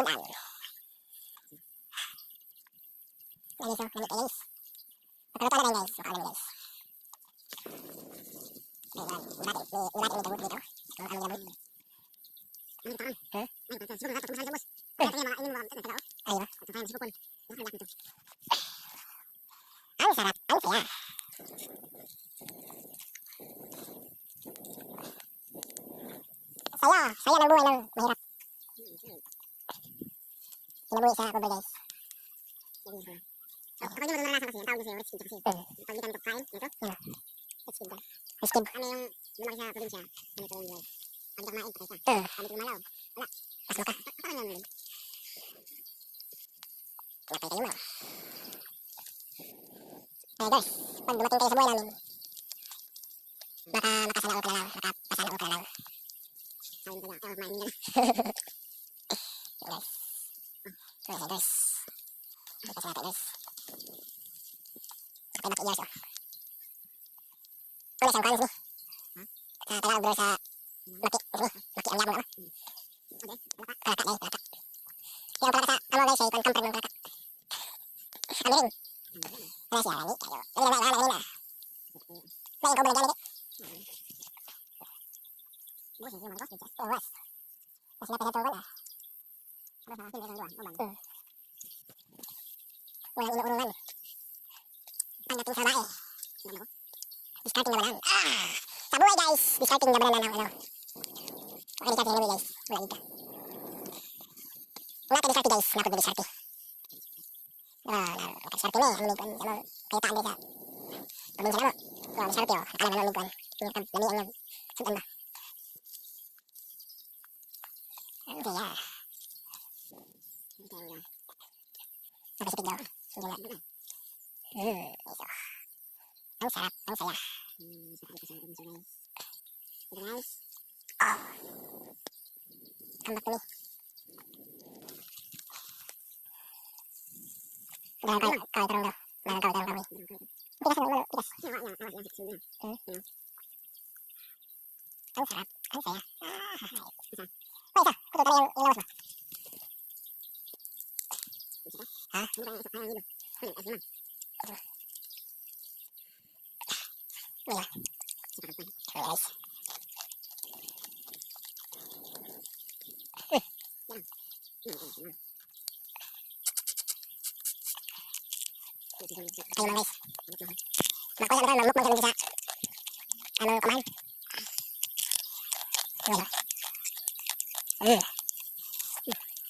Sudan. Guys, so, lamig guys. Pagkaluto na guys, mukha namin guys. Ayan, ulati yung gamot dito. Ang aming gamot. Ang taan. Huh? Ay, taan. Siguro natin kung boss. Ito yung mga inin mo mga taga. Ayun. Ito tayo masipupon. Nakakilak nito. Ang sarap, ang saya. Saya ng buhay ng mahirap. Kinabuhi sa kubay guys. Ako hindi mo naranasan kasi, ang tawag niya sa'yo, rich kid kasi. Pag di ka nito kain, ito? Rich kid ba? Rich kid. Ano yung lumaki sa probinsya? Ano ito yung buhay? Pag di ka kumain, patay ka. Pag di ka lumalaw, wala. Pasok ka. Paano naman yun? Napay kayo mo. Kaya guys, pag dumating kayo sa buhay namin, makasalaot na lang, makapasalaot na lang. Sabi nyo kaya, kumain nyo na. Guys. Okay guys. Ito sa natin guys. Okay, maki years oh. Ano siyang kanis ni? Kailangan bro sa maki ang yabong ako. Kalaka guys, kalaka. Yung kalaka sa amo guys ay kampag ng kalaka. Ano rin? Ano siya, lani kayo. Lani na. Bayan ko bulan gamit eh. Bukas yung mga boss, bukas. Bukas. Kasi natin ito wala. Tapos na, hindi ang duwan, ubang. Walang inuurungan. Pagdating sa bae. Discarding na banan. Sa buhay guys, discarding na banan ng ano. Okay, discarding na guys. Wala ika. Wala ka discarding guys, napag na discarding. Discarding eh, ang lingkon. Kaya taan din sa probinsya na mo. Wala discarding oh, nakala na ng lingkon. Lami ang yun. Sudan ba? Ang kaya. Napasipig daw. Sige na. Iso. Ang sarap, ang saya. Guys. Oh. Come back to me. Kaway tarong daw. Kaway tarong kaway. Tigas na ulo, tigas. Ang sarap, ang saya. Wait, isa. Kuto tayo yung lawas mo. Ha? Mila. Okay guys. Tayo naman guys. Makuha na mamuk mo sa ano kumain. Ano?